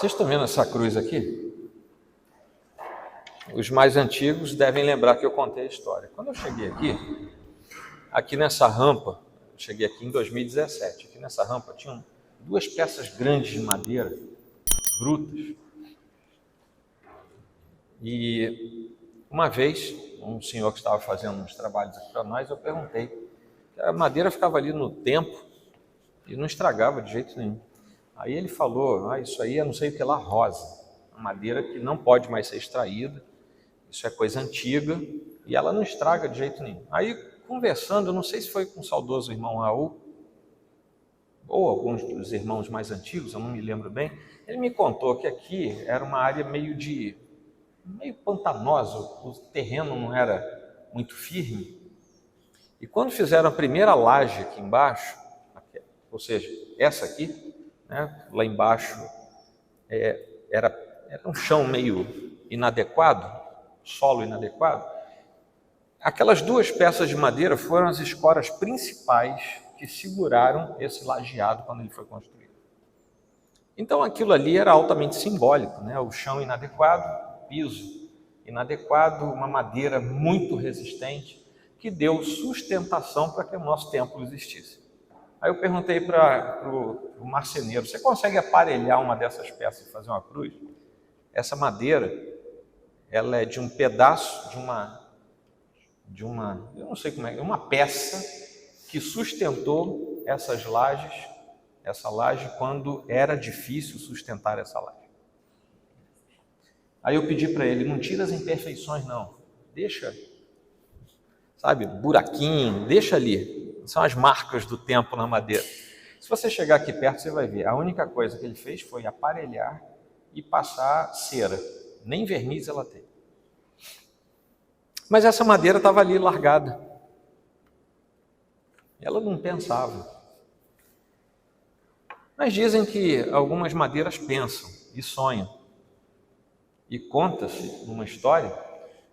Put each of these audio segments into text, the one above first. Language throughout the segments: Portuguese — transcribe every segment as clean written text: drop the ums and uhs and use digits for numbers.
Vocês estão vendo essa cruz aqui? Os mais antigos devem lembrar que eu contei a história. Quando eu cheguei aqui nessa rampa, eu cheguei aqui em 2017, aqui nessa rampa tinham duas peças grandes de madeira, brutas. E uma vez, um senhor que estava fazendo uns trabalhos aqui para nós, eu perguntei. A madeira ficava ali no tempo e não estragava de jeito nenhum. Aí ele falou, isso aí é não sei o que lá, rosa. Uma madeira que não pode mais ser extraída, isso é coisa antiga e ela não estraga de jeito nenhum. Aí, conversando, não sei se foi com o saudoso irmão Raul, ou alguns dos irmãos mais antigos, eu não me lembro bem, ele me contou que aqui era uma área meio pantanosa, o terreno não era muito firme. E quando fizeram a primeira laje aqui embaixo, ou seja, essa aqui, né, lá embaixo era um chão meio inadequado, solo inadequado, aquelas duas peças de madeira foram as escoras principais que seguraram esse lajeado quando ele foi construído. Então aquilo ali era altamente simbólico, né? O chão inadequado, piso inadequado, uma madeira muito resistente que deu sustentação para que o nosso templo existisse. Aí eu perguntei para o marceneiro, você consegue aparelhar uma dessas peças e fazer uma cruz? Essa madeira, ela é de um pedaço de uma, eu não sei como é, uma peça que sustentou essas lajes, essa laje quando era difícil sustentar essa laje. Aí eu pedi para ele, não tira as imperfeições não, deixa, sabe, buraquinho, deixa ali, são as marcas do tempo na madeira. Se você chegar aqui perto, você vai ver, a única coisa que ele fez foi aparelhar e passar cera, nem verniz ela tem. Mas essa madeira estava ali largada. Ela não pensava. Mas dizem que algumas madeiras pensam e sonham. E conta-se numa história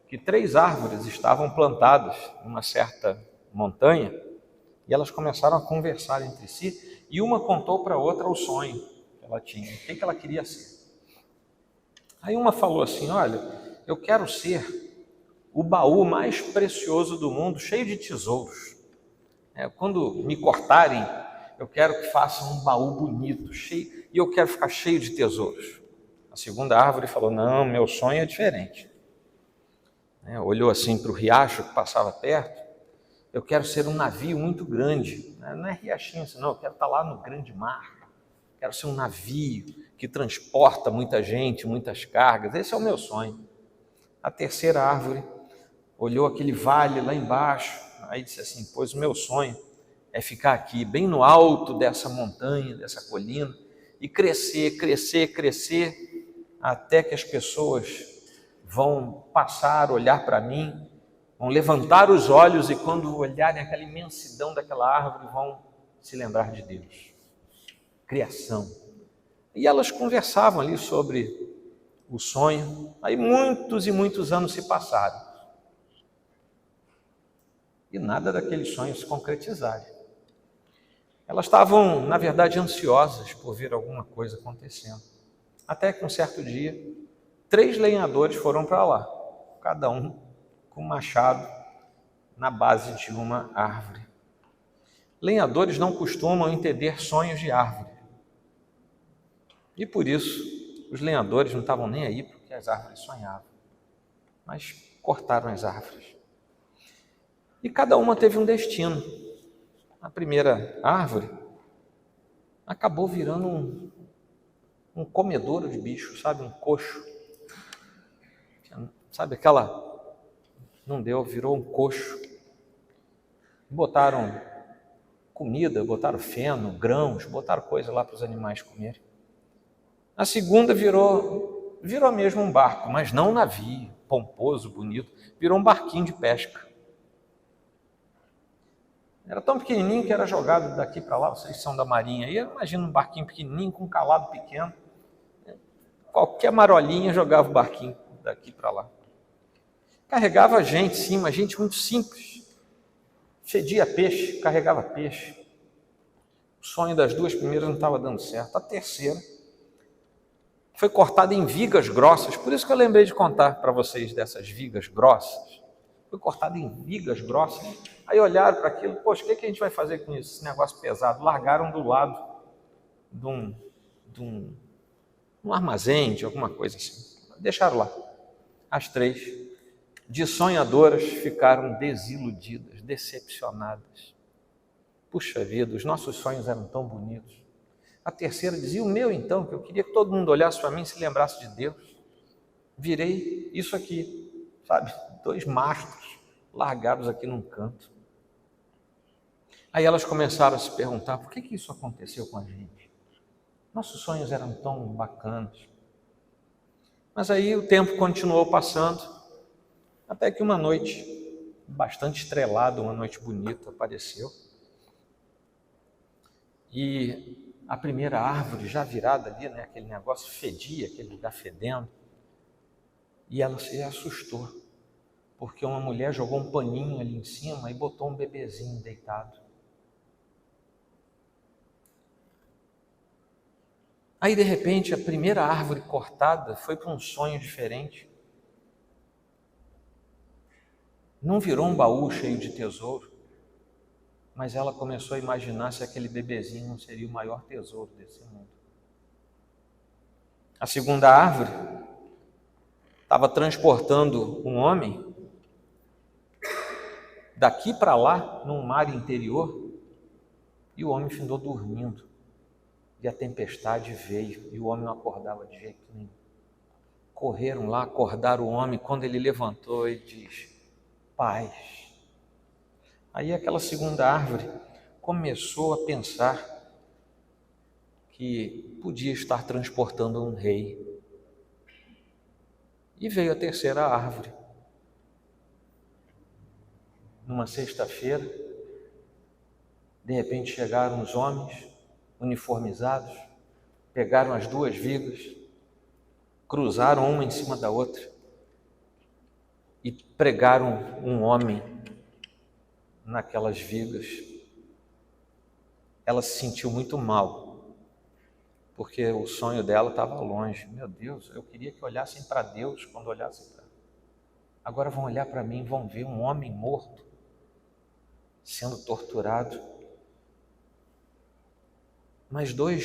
que 3 árvores estavam plantadas numa certa montanha e elas começaram a conversar entre si e uma contou para a outra o sonho que ela tinha, o que ela queria ser. Aí uma falou assim, olha, eu quero ser o baú mais precioso do mundo, cheio de tesouros. Quando me cortarem, eu quero que façam um baú bonito, cheio, e eu quero ficar cheio de tesouros. A segunda árvore falou, não, meu sonho é diferente. Olhou assim para o riacho que passava perto, eu quero ser um navio muito grande, não é riachinho, não, eu quero estar lá no grande mar, quero ser um navio que transporta muita gente, muitas cargas, esse é o meu sonho. A terceira árvore olhou aquele vale lá embaixo, aí disse assim, pois o meu sonho é ficar aqui, bem no alto dessa montanha, dessa colina, e crescer, crescer, crescer, até que as pessoas vão passar, olhar para mim, vão levantar os olhos e quando olharem aquela imensidão daquela árvore, vão se lembrar de Deus. Criação. E elas conversavam ali sobre o sonho, aí muitos e muitos anos se passaram. E nada daqueles sonhos se concretizaram. Elas estavam, na verdade, ansiosas por ver alguma coisa acontecendo. Até que um certo dia, 3 lenhadores foram para lá, cada um com um machado na base de uma árvore. Lenhadores não costumam entender sonhos de árvore. E por isso, os lenhadores não estavam nem aí porque as árvores sonhavam. Mas cortaram as árvores. E cada uma teve um destino. A primeira árvore acabou virando um comedouro de bicho, sabe? Um coxo. Sabe aquela... Não deu, virou um coxo. Botaram comida, botaram feno, grãos, botaram coisa lá para os animais comerem. A segunda virou mesmo um barco, mas não um navio, pomposo, bonito. Virou um barquinho de pesca. Era tão pequenininho que era jogado daqui para lá, vocês são da marinha aí, imagina um barquinho pequenininho com um calado pequeno. Qualquer marolinha jogava o barquinho daqui para lá. Carregava gente, sim, mas gente muito simples. Fedia peixe, carregava peixe. O sonho das 2 primeiras não estava dando certo. A terceira foi cortada em vigas grossas, por isso que eu lembrei de contar para vocês dessas vigas grossas. Foi cortada em vigas grossas. Aí olharam para aquilo, poxa, o que a gente vai fazer com isso? Esse negócio pesado. Largaram do lado de um armazém, de alguma coisa assim. Deixaram lá. As três, de sonhadoras, ficaram desiludidas, decepcionadas. Puxa vida, os nossos sonhos eram tão bonitos. A terceira dizia, o meu então, que eu queria que todo mundo olhasse para mim e se lembrasse de Deus. Virei isso aqui, sabe? 2 mastros largados aqui num canto. Aí elas começaram a se perguntar, por que isso aconteceu com a gente? Nossos sonhos eram tão bacanas. Mas aí o tempo continuou passando, até que uma noite, bastante estrelada, uma noite bonita, apareceu. E a primeira árvore já virada ali, né, aquele negócio fedia, aquele lugar fedendo. E ela se assustou, porque uma mulher jogou um paninho ali em cima e botou um bebezinho deitado. Aí, de repente, a primeira árvore cortada foi para um sonho diferente. Não virou um baú cheio de tesouro, mas ela começou a imaginar se aquele bebezinho não seria o maior tesouro desse mundo. A segunda árvore estava transportando um homem daqui para lá, num mar interior, e o homem findou dormindo. E a tempestade veio, e o homem não acordava de jeito nenhum. Correram lá, acordaram o homem, quando ele levantou e diz, paz. Aí aquela segunda árvore começou a pensar que podia estar transportando um rei. E veio a terceira árvore. Numa sexta-feira, de repente chegaram os homens uniformizados, pegaram as 2 vigas, cruzaram uma em cima da outra e pregaram um homem naquelas vigas. Ela se sentiu muito mal, porque o sonho dela estava longe. Meu Deus, eu queria que olhassem para Deus quando olhassem para mim. Agora vão olhar para mim e vão ver um homem morto, sendo torturado. Mas 2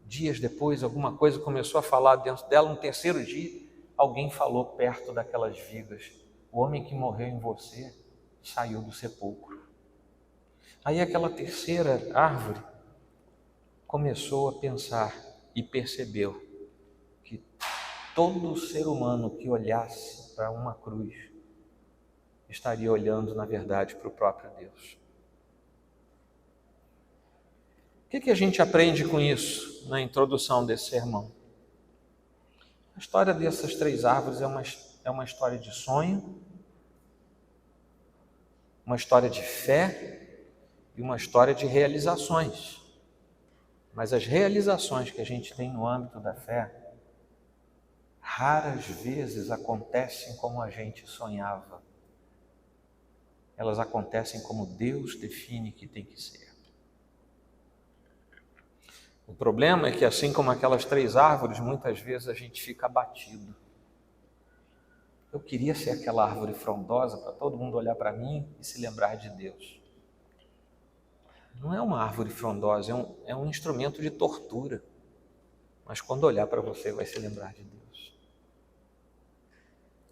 dias depois, alguma coisa começou a falar dentro dela. No terceiro dia, alguém falou perto daquelas vigas, o homem que morreu em você saiu do sepulcro. Aí aquela terceira árvore começou a pensar e percebeu que todo ser humano que olhasse para uma cruz estaria olhando, na verdade, para o próprio Deus. O que a gente aprende com isso na introdução desse sermão? A história dessas 3 árvores é uma história de sonho, uma história de fé e uma história de realizações. Mas as realizações que a gente tem no âmbito da fé, raras vezes acontecem como a gente sonhava. Elas acontecem como Deus define que tem que ser. O problema é que, assim como aquelas 3 árvores, muitas vezes a gente fica abatido. Eu queria ser aquela árvore frondosa para todo mundo olhar para mim e se lembrar de Deus. Não é uma árvore frondosa, é um instrumento de tortura. Mas quando olhar para você, vai se lembrar de Deus.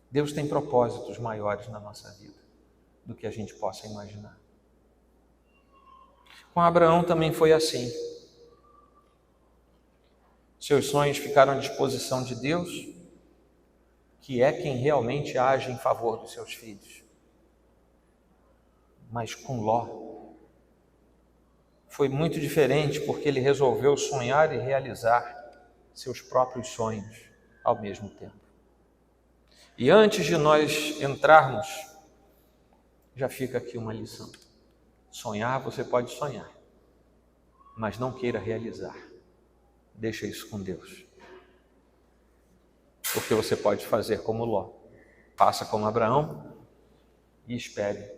Deus tem propósitos maiores na nossa vida do que a gente possa imaginar. Com Abraão também foi assim. Seus sonhos ficaram à disposição de Deus, que é quem realmente age em favor dos seus filhos. Mas com Ló foi muito diferente, porque ele resolveu sonhar e realizar seus próprios sonhos ao mesmo tempo. E antes de nós entrarmos, já fica aqui uma lição. Sonhar, você pode sonhar, mas não queira realizar. Deixa isso com Deus. Porque você pode fazer como Ló. Faça como Abraão e espere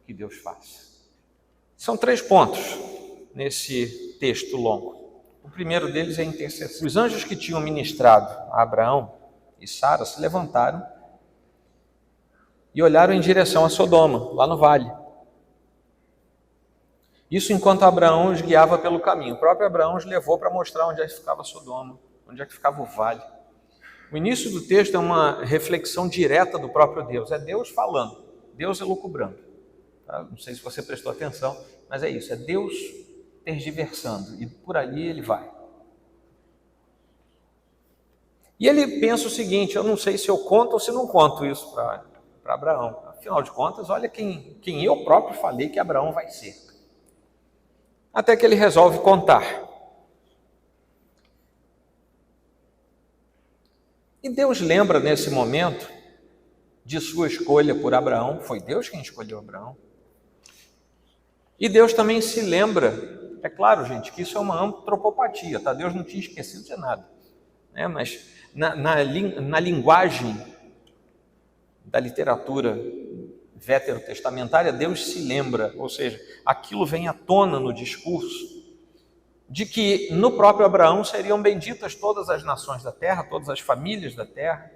que Deus faça. São 3 pontos nesse texto longo. O primeiro deles é a intercessão. Os anjos que tinham ministrado a Abraão e Sara se levantaram e olharam em direção a Sodoma, lá no vale. Isso enquanto Abraão os guiava pelo caminho. O próprio Abraão os levou para mostrar onde é que ficava Sodoma, onde é que ficava o vale. O início do texto é uma reflexão direta do próprio Deus. É Deus falando, Deus elucubrando. Tá? Não sei se você prestou atenção, mas é isso. É Deus tergiversando e por ali ele vai. E ele pensa o seguinte: eu não sei se eu conto ou se não conto isso para Abraão. Afinal de contas, olha quem eu próprio falei que Abraão vai ser. Até que ele resolve contar. E Deus lembra nesse momento de sua escolha por Abraão. Foi Deus quem escolheu Abraão. E Deus também se lembra, é claro, gente, que isso é uma antropopatia, tá? Deus não tinha esquecido de nada, né? Mas na linguagem da literatura veterotestamentária, Deus se lembra, ou seja, aquilo vem à tona no discurso, de que no próprio Abraão seriam benditas todas as nações da terra, todas as famílias da terra,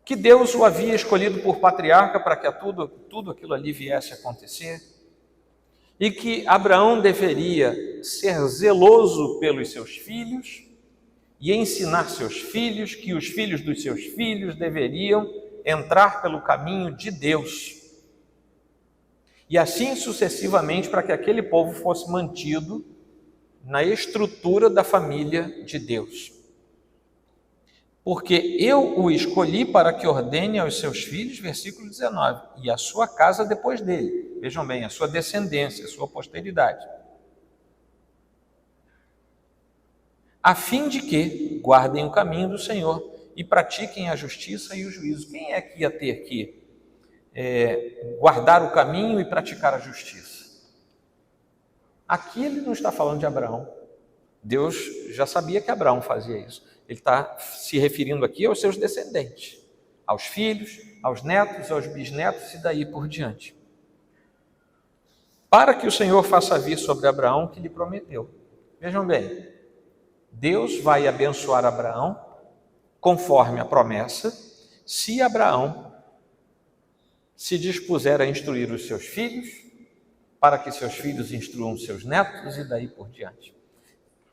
que Deus o havia escolhido por patriarca para que tudo aquilo ali viesse a acontecer, e que Abraão deveria ser zeloso pelos seus filhos e ensinar seus filhos que os filhos dos seus filhos deveriam entrar pelo caminho de Deus. E assim sucessivamente, para que aquele povo fosse mantido na estrutura da família de Deus. Porque eu o escolhi para que ordene aos seus filhos, versículo 19, e a sua casa depois dele. Vejam bem, a sua descendência, a sua posteridade. A fim de que guardem o caminho do Senhor e pratiquem a justiça e o juízo. Quem é que ia ter que guardar o caminho e praticar a justiça? Aqui ele não está falando de Abraão. Deus já sabia que Abraão fazia isso. Ele está se referindo aqui aos seus descendentes, aos filhos, aos netos, aos bisnetos e daí por diante. Para que o Senhor faça vir sobre Abraão o que lhe prometeu. Vejam bem, Deus vai abençoar Abraão conforme a promessa, se Abraão se dispuser a instruir os seus filhos, para que seus filhos instruam seus netos e daí por diante.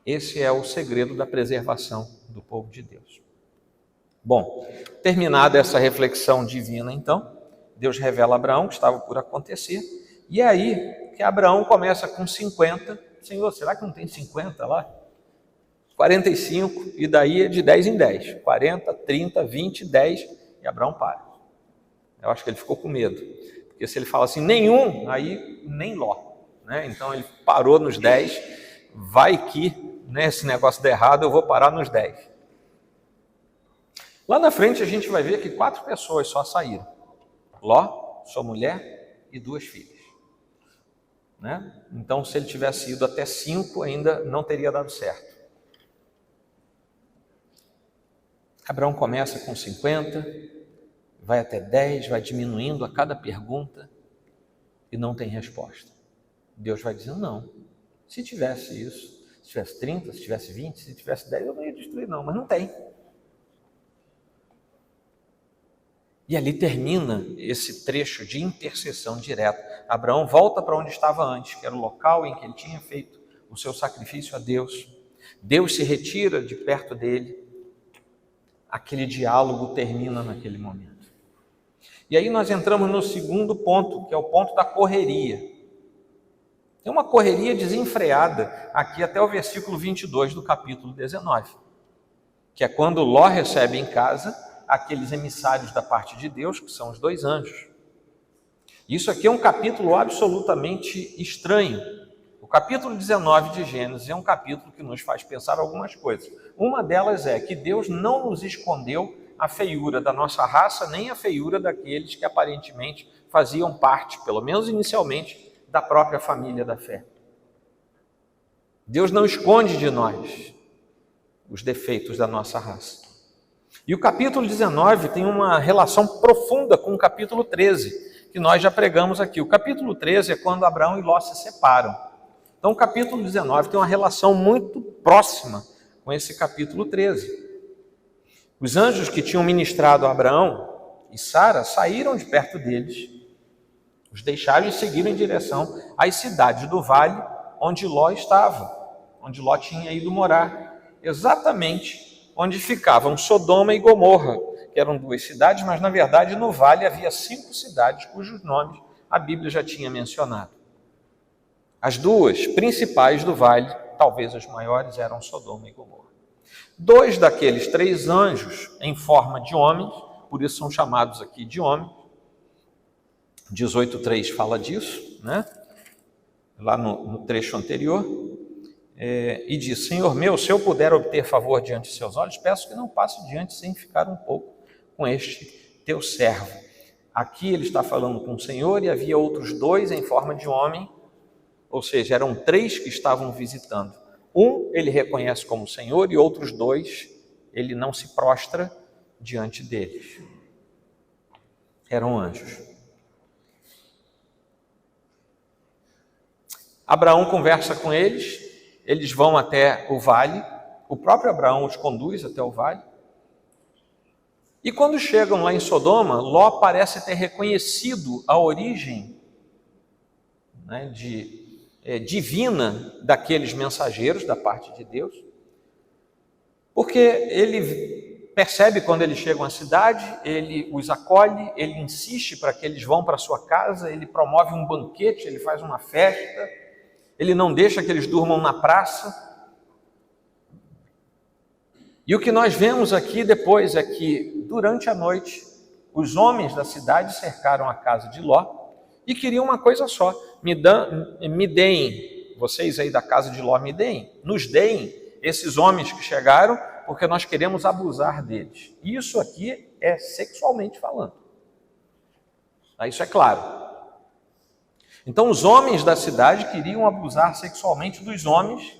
Esse é o segredo da preservação do povo de Deus. Bom, terminada essa reflexão divina, então, Deus revela a Abraão o que estava por acontecer, e é aí que Abraão começa com 50. Senhor, será que não tem 50 lá? 45, e daí é de 10 em 10. 40, 30, 20, 10, e Abraão para. Eu acho que ele ficou com medo, porque se ele fala assim, nenhum, aí nem Ló, né? Então ele parou nos 10, vai que, né, esse negócio der errado, eu vou parar nos 10. Lá na frente a gente vai ver que 4 pessoas só saíram. Ló, sua mulher e 2 filhas. Né? Então se ele tivesse ido até 5, ainda não teria dado certo. Abraão começa com 50, vai até 10, vai diminuindo a cada pergunta e não tem resposta. Deus vai dizendo, não, se tivesse isso, se tivesse 30, se tivesse 20, se tivesse 10, eu não ia destruir não, mas não tem. E ali termina esse trecho de intercessão direta. Abraão volta para onde estava antes, que era o local em que ele tinha feito o seu sacrifício a Deus. Deus se retira de perto dele. Aquele diálogo termina naquele momento. E aí nós entramos no segundo ponto, que é o ponto da correria. Tem uma correria desenfreada aqui até o versículo 22 do capítulo 19, que é quando Ló recebe em casa aqueles emissários da parte de Deus, que são os 2 anjos. Isso aqui é um capítulo absolutamente estranho. O capítulo 19 de Gênesis é um capítulo que nos faz pensar algumas coisas. Uma delas é que Deus não nos escondeu a feiura da nossa raça, nem a feiura daqueles que aparentemente faziam parte, pelo menos inicialmente, da própria família da fé. Deus não esconde de nós os defeitos da nossa raça. E o capítulo 19 tem uma relação profunda com o capítulo 13, que nós já pregamos aqui. O capítulo 13 é quando Abraão e Ló se separam. Então o capítulo 19 tem uma relação muito próxima com esse capítulo 13. Os anjos que tinham ministrado a Abraão e Sara saíram de perto deles, os deixaram e seguiram em direção às cidades do vale onde Ló estava, onde Ló tinha ido morar, exatamente onde ficavam Sodoma e Gomorra, que eram 2 cidades, mas na verdade no vale havia 5 cidades cujos nomes a Bíblia já tinha mencionado. As 2 principais do vale, talvez as maiores, eram Sodoma e Gomorra. 2 daqueles 3 anjos em forma de homens, por isso são chamados aqui de homens. 18:3 fala disso, né? Lá no trecho anterior, e diz: Senhor meu, se eu puder obter favor diante de seus olhos, peço que não passe diante sem ficar um pouco com este teu servo. Aqui ele está falando com o Senhor, e havia outros 2 em forma de homem, ou seja, eram 3 que estavam visitando. Um ele reconhece como Senhor, e outros 2 ele não se prostra diante deles. Eram anjos. Abraão conversa com eles, eles vão até o vale, o próprio Abraão os conduz até o vale. E quando chegam lá em Sodoma, Ló parece ter reconhecido a origem, né, divina daqueles mensageiros da parte de Deus, porque ele percebe quando eles chegam à cidade, ele os acolhe, ele insiste para que eles vão para a sua casa, ele promove um banquete, ele faz uma festa, ele não deixa que eles durmam na praça. E o que nós vemos aqui depois é que, durante a noite, os homens da cidade cercaram a casa de Ló e queriam uma coisa só: me deem, vocês aí da casa de Ló, nos deem esses homens que chegaram, porque nós queremos abusar deles. Isso aqui é sexualmente falando. Isso é claro. Então os homens da cidade queriam abusar sexualmente dos homens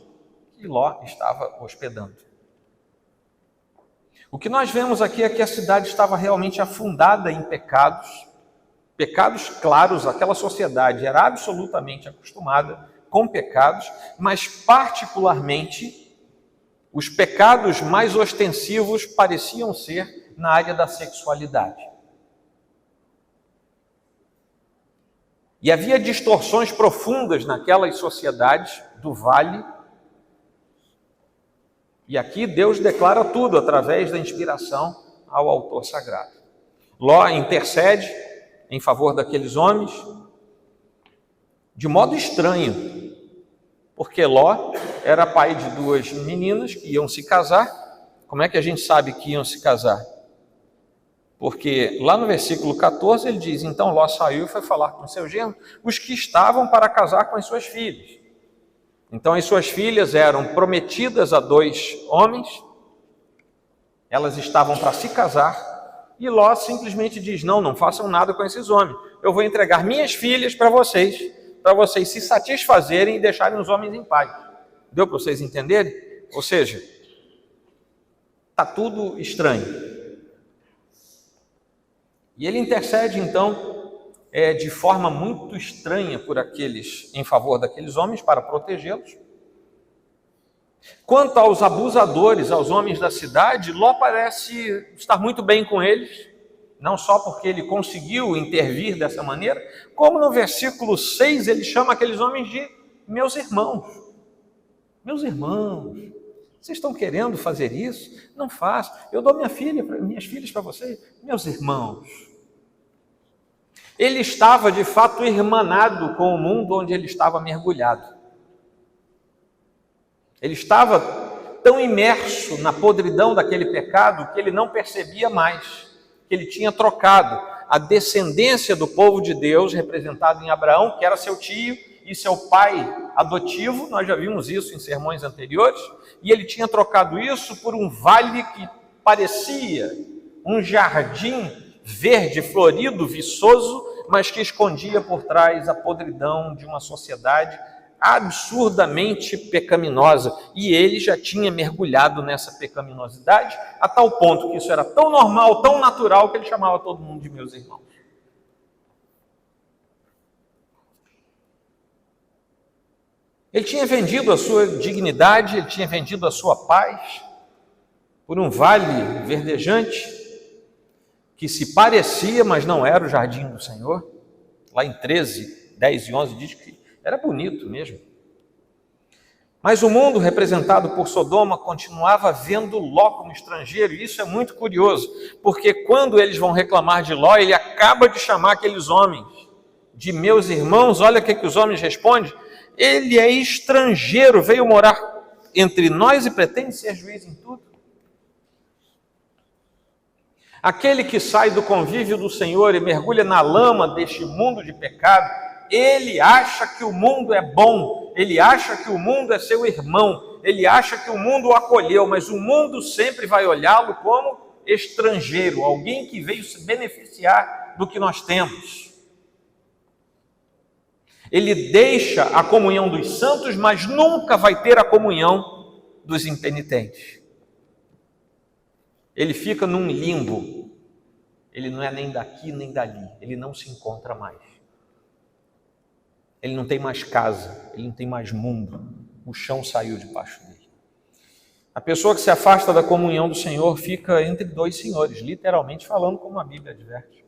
que Ló estava hospedando. O que nós vemos aqui é que a cidade estava realmente afundada em pecados claros. Aquela sociedade era absolutamente acostumada com pecados, mas particularmente os pecados mais ostensivos pareciam ser na área da sexualidade. E havia distorções profundas naquelas sociedades do vale. E aqui Deus declara tudo através da inspiração ao autor sagrado. Ló intercede em favor daqueles homens de modo estranho, porque Ló era pai de 2 meninas que iam se casar. Como é que a gente sabe que iam se casar? Porque lá no versículo 14 ele diz: então Ló saiu e foi falar com seu genro, os que estavam para casar com as suas filhas. Então as suas filhas eram prometidas a 2 homens, elas estavam para se casar, e Ló simplesmente diz: não façam nada com esses homens, eu vou entregar minhas filhas para vocês se satisfazerem e deixarem os homens em paz. Deu para vocês entenderem? Ou seja, está tudo estranho. E ele intercede, então, de forma muito estranha por aqueles, em favor daqueles homens, para protegê-los. Quanto aos abusadores, aos homens da cidade, Ló parece estar muito bem com eles, não só porque ele conseguiu intervir dessa maneira, como no versículo 6 ele chama aqueles homens de meus irmãos. Meus irmãos, vocês estão querendo fazer isso? Não façam. Eu dou minhas filhas para vocês, meus irmãos. Ele estava de fato irmanado com o mundo onde ele estava mergulhado. Ele estava tão imerso na podridão daquele pecado que ele não percebia mais que ele tinha trocado a descendência do povo de Deus, representado em Abraão, que era seu tio e seu pai adotivo. Nós já vimos isso em sermões anteriores. E ele tinha trocado isso por um vale que parecia um jardim verde, florido, viçoso, mas que escondia por trás a podridão de uma sociedade absurdamente pecaminosa. E ele já tinha mergulhado nessa pecaminosidade a tal ponto que isso era tão normal, tão natural, que ele chamava todo mundo de meus irmãos. Ele tinha vendido a sua dignidade, ele tinha vendido a sua paz por um vale verdejante que se parecia, mas não era o jardim do Senhor. Lá em 13, 10 e 11 diz que era bonito mesmo. Mas o mundo representado por Sodoma continuava vendo Ló como estrangeiro, e isso é muito curioso, porque quando eles vão reclamar de Ló, ele acaba de chamar aqueles homens de meus irmãos. Olha o que os homens respondem: ele é estrangeiro, veio morar entre nós e pretende ser juiz em tudo. Aquele que sai do convívio do Senhor e mergulha na lama deste mundo de pecado, ele acha que o mundo é bom, ele acha que o mundo é seu irmão, ele acha que o mundo o acolheu, mas o mundo sempre vai olhá-lo como estrangeiro, alguém que veio se beneficiar do que nós temos. Ele deixa a comunhão dos santos, mas nunca vai ter a comunhão dos impenitentes. Ele fica num limbo, ele não é nem daqui nem dali, ele não se encontra mais. Ele não tem mais casa, ele não tem mais mundo, o chão saiu debaixo dele. A pessoa que se afasta da comunhão do Senhor fica entre dois senhores, literalmente falando, como a Bíblia adverte.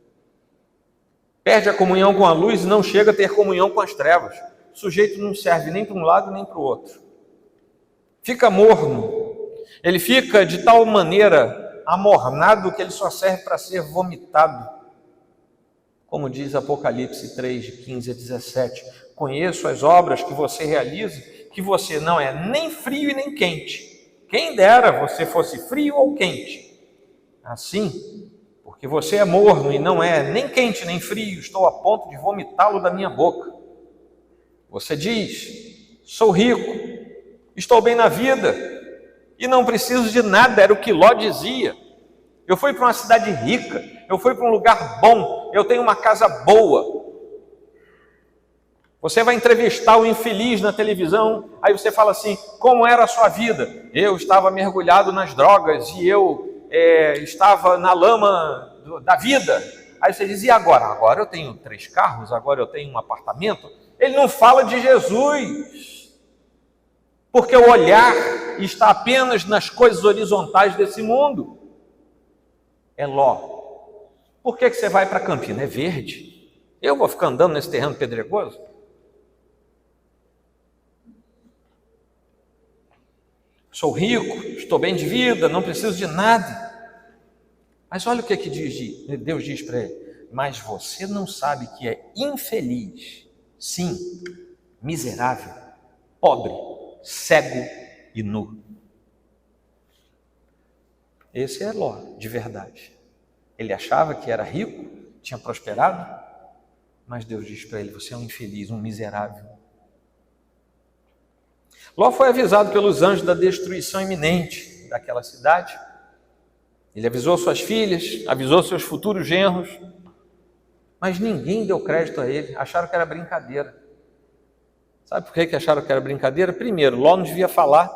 Perde a comunhão com a luz e não chega a ter comunhão com as trevas. O sujeito não serve nem para um lado nem para o outro. Fica morno, ele fica de tal maneira amornado que ele só serve para ser vomitado. Como diz Apocalipse 3, de 15 a 17, conheço as obras que você realiza, que você não é nem frio e nem quente. Quem dera você fosse frio ou quente. Assim, porque você é morno e não é nem quente nem frio, estou a ponto de vomitá-lo da minha boca. Você diz: sou rico, estou bem na vida e não preciso de nada, era o que Ló dizia. Eu fui para uma cidade rica, eu fui para um lugar bom, eu tenho uma casa boa. Você vai entrevistar o infeliz na televisão, aí você fala assim: como era a sua vida? Eu estava mergulhado nas drogas e eu estava na lama da vida. Aí você diz: e agora? Agora eu tenho 3 carros, agora eu tenho um apartamento. Ele não fala de Jesus, porque o olhar está apenas nas coisas horizontais desse mundo. É Ló. Por que você vai para Campina? É verde. Eu vou ficar andando nesse terreno pedregoso? Sou rico, estou bem de vida, não preciso de nada. Mas olha o que Deus diz para ele: mas você não sabe que é infeliz, sim, miserável, pobre, cego e nu. Esse é Ló, de verdade. Ele achava que era rico, tinha prosperado, mas Deus diz para ele: você é um infeliz, um miserável. Ló foi avisado pelos anjos da destruição iminente daquela cidade. Ele avisou suas filhas, avisou seus futuros genros, mas ninguém deu crédito a ele, acharam que era brincadeira. Sabe por que acharam que era brincadeira? Primeiro, Ló não devia falar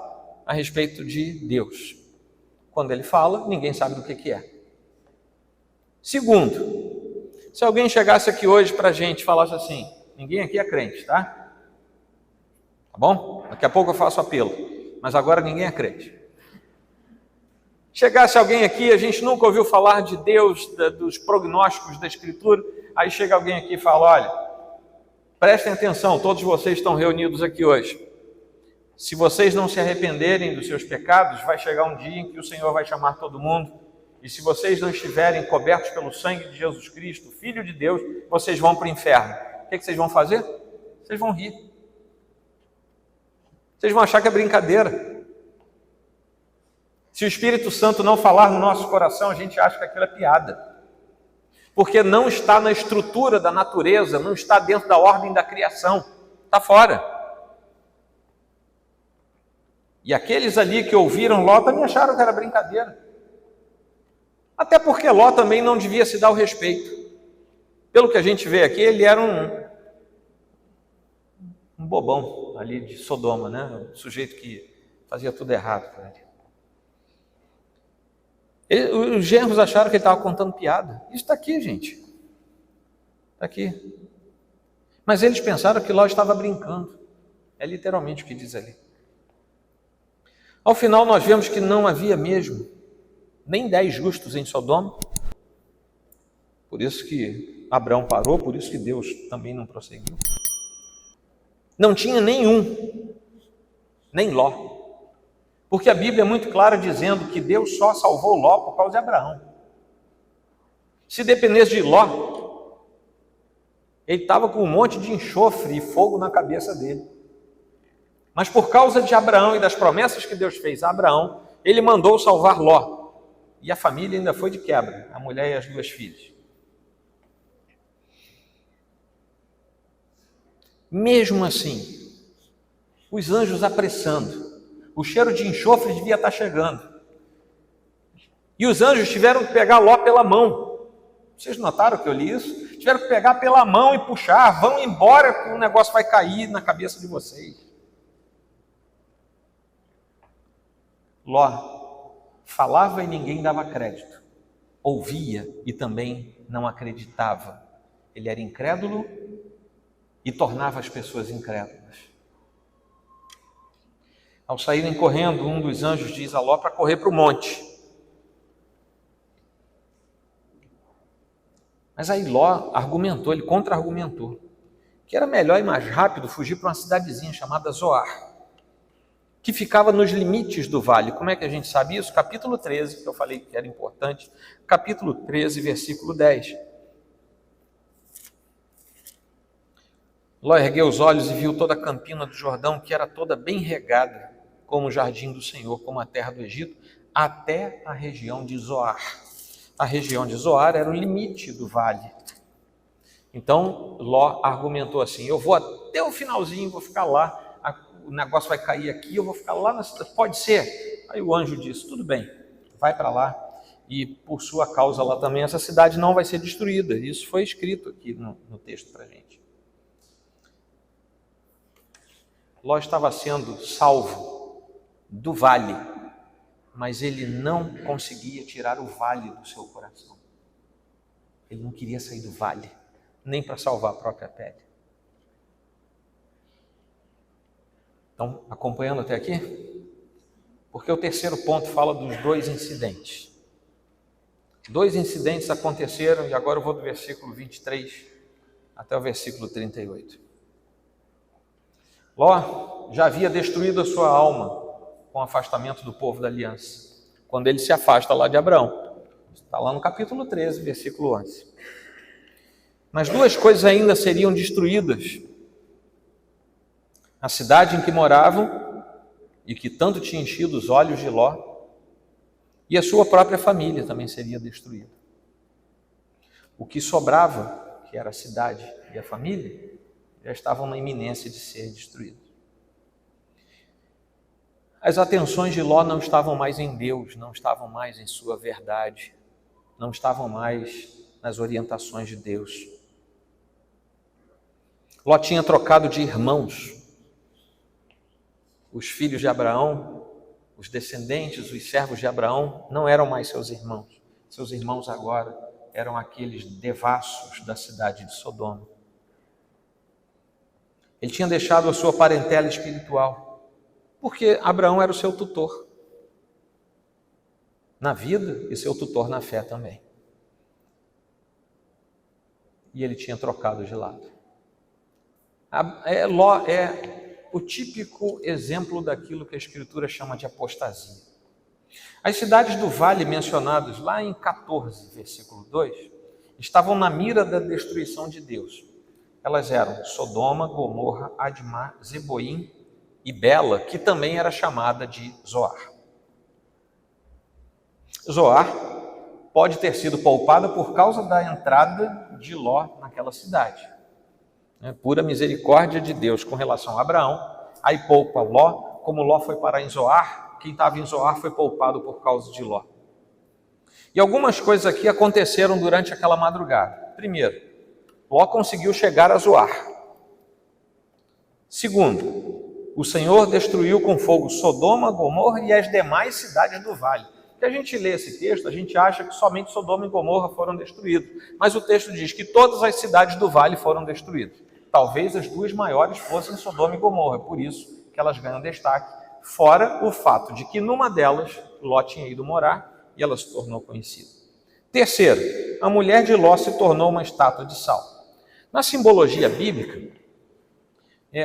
a respeito de Deus. Quando ele fala, ninguém sabe do que é. Segundo, se alguém chegasse aqui hoje para a gente e falasse assim: ninguém aqui é crente, tá? Tá bom? Daqui a pouco eu faço apelo, mas agora ninguém é crente. Chegasse alguém aqui, a gente nunca ouviu falar de Deus, dos prognósticos da Escritura, aí chega alguém aqui e fala: olha, prestem atenção, todos vocês estão reunidos aqui hoje. Se vocês não se arrependerem dos seus pecados, vai chegar um dia em que o Senhor vai chamar todo mundo, e se vocês não estiverem cobertos pelo sangue de Jesus Cristo, Filho de Deus, vocês vão para o inferno. O que vocês vão fazer? Vocês vão rir. Vocês vão achar que é brincadeira. Se o Espírito Santo não falar no nosso coração, a gente acha que aquilo é piada. Porque não está na estrutura da natureza, não está dentro da ordem da criação, está fora. E aqueles ali que ouviram Ló também acharam que era brincadeira. Até porque Ló também não devia se dar o respeito. Pelo que a gente vê aqui, ele era um bobão ali de Sodoma, né? Um sujeito que fazia tudo errado por ali. Os genros acharam que ele estava contando piada. Isso está aqui, gente. Está aqui. Mas eles pensaram que Ló estava brincando. É literalmente o que diz ali. Ao final nós vemos que não havia mesmo nem 10 justos em Sodoma. Por isso que Abraão parou, por isso que Deus também não prosseguiu. Não tinha nenhum, nem Ló. Porque a Bíblia é muito clara dizendo que Deus só salvou Ló por causa de Abraão. Se dependesse de Ló, ele estava com um monte de enxofre e fogo na cabeça dele. Mas por causa de Abraão e das promessas que Deus fez a Abraão, ele mandou salvar Ló. E a família ainda foi de quebra, a mulher e as 2 filhas. Mesmo assim, os anjos apressando, o cheiro de enxofre devia estar chegando. E os anjos tiveram que pegar Ló pela mão. Vocês notaram que eu li isso? Tiveram que pegar pela mão e puxar. Vão embora que o negócio vai cair na cabeça de vocês. Ló falava e ninguém dava crédito. Ouvia e também não acreditava. Ele era incrédulo e tornava as pessoas incrédulas. Ao saírem correndo, um dos anjos diz a Ló para correr para o monte. Mas aí Ló argumentou, ele contra-argumentou, que era melhor e mais rápido fugir para uma cidadezinha chamada Zoar, que ficava nos limites do vale. Como é que a gente sabe isso? Capítulo 13, que eu falei que era importante, capítulo 13, versículo 10. Ló ergueu os olhos e viu toda a campina do Jordão, que era toda bem regada, como o jardim do Senhor, como a terra do Egito, até a região de Zoar. A região de Zoar era o limite do vale. Então, Ló argumentou assim, eu vou até o finalzinho, vou ficar lá, o negócio vai cair aqui, eu vou ficar lá na cidade, pode ser? Aí o anjo disse, tudo bem, vai para lá, e por sua causa lá também, essa cidade não vai ser destruída. Isso foi escrito aqui no texto para a gente. Ló estava sendo salvo do vale, mas ele não conseguia tirar o vale do seu coração. Ele não queria sair do vale, nem para salvar a própria pele. Então, acompanhando até aqui? Porque o terceiro ponto fala dos 2 incidentes. 2 incidentes aconteceram, e agora eu vou do versículo 23 até o versículo 38. Ló já havia destruído a sua alma com o afastamento do povo da aliança, quando ele se afasta lá de Abraão. Está lá no capítulo 13, versículo 11. Mas 2 coisas ainda seriam destruídas. A cidade em que moravam e que tanto tinha enchido os olhos de Ló, e a sua própria família também seria destruída. O que sobrava, que era a cidade e a família, já estavam na iminência de ser destruídos. As atenções de Ló não estavam mais em Deus, não estavam mais em sua verdade, não estavam mais nas orientações de Deus. Ló tinha trocado de irmãos. Os filhos de Abraão, os descendentes, os servos de Abraão, não eram mais seus irmãos. Seus irmãos agora eram aqueles devassos da cidade de Sodoma. Ele tinha deixado a sua parentela espiritual, porque Abraão era o seu tutor na vida e seu tutor na fé também. E ele tinha trocado de lado. Ló é o típico exemplo daquilo que a Escritura chama de apostasia. As cidades do vale mencionadas lá em 14, versículo 2, estavam na mira da destruição de Deus. Elas eram Sodoma, Gomorra, Admá, Zeboim e Bela, que também era chamada de Zoar. Zoar pode ter sido poupada por causa da entrada de Ló naquela cidade. Pura misericórdia de Deus com relação a Abraão, aí poupa Ló. Como Ló foi parar em Zoar, quem estava em Zoar foi poupado por causa de Ló. E algumas coisas aqui aconteceram durante aquela madrugada. Primeiro, Ló conseguiu chegar a Zoar. Segundo, o Senhor destruiu com fogo Sodoma, Gomorra e as demais cidades do vale. Se a gente lê esse texto, a gente acha que somente Sodoma e Gomorra foram destruídos. Mas o texto diz que todas as cidades do vale foram destruídas. talvez as duas maiores fossem Sodoma e Gomorra, por isso que elas ganham destaque, fora o fato de que numa delas Ló tinha ido morar e ela se tornou conhecida. Terceiro, a mulher de Ló se tornou uma estátua de sal. Na simbologia bíblica,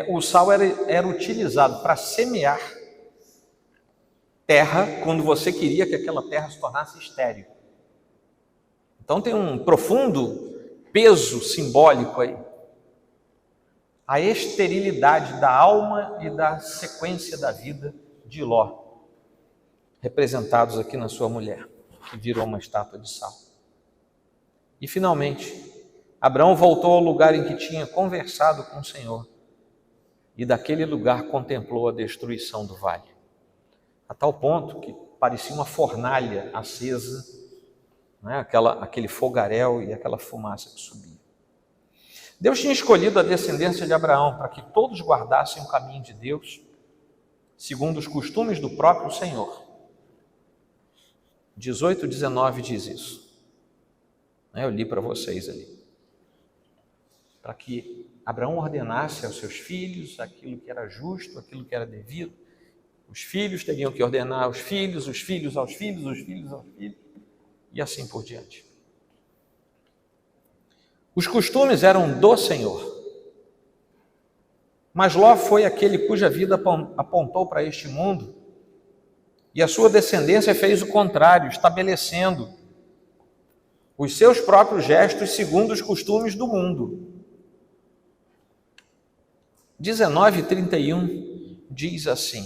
o sal era utilizado para semear terra quando você queria que aquela terra se tornasse estéril. Então tem um profundo peso simbólico aí. A esterilidade da alma e da sequência da vida de Ló, representados aqui na sua mulher, que virou uma estátua de sal. E finalmente, Abraão voltou ao lugar em que tinha conversado com o Senhor e daquele lugar contemplou a destruição do vale, a tal ponto que parecia uma fornalha acesa, né? Aquele fogaréu e aquela fumaça que subia. Deus tinha escolhido a descendência de Abraão para que todos guardassem o caminho de Deus, segundo os costumes do próprio Senhor. 18:19 diz isso. Eu li para vocês ali. Para que Abraão ordenasse aos seus filhos aquilo que era justo, aquilo que era devido. Os filhos teriam que ordenar aos filhos, os filhos aos filhos, os filhos aos filhos, e assim por diante. Os costumes eram do Senhor. Mas Ló foi aquele cuja vida apontou para este mundo, e a sua descendência fez o contrário, estabelecendo os seus próprios gestos segundo os costumes do mundo. 19:31 diz assim: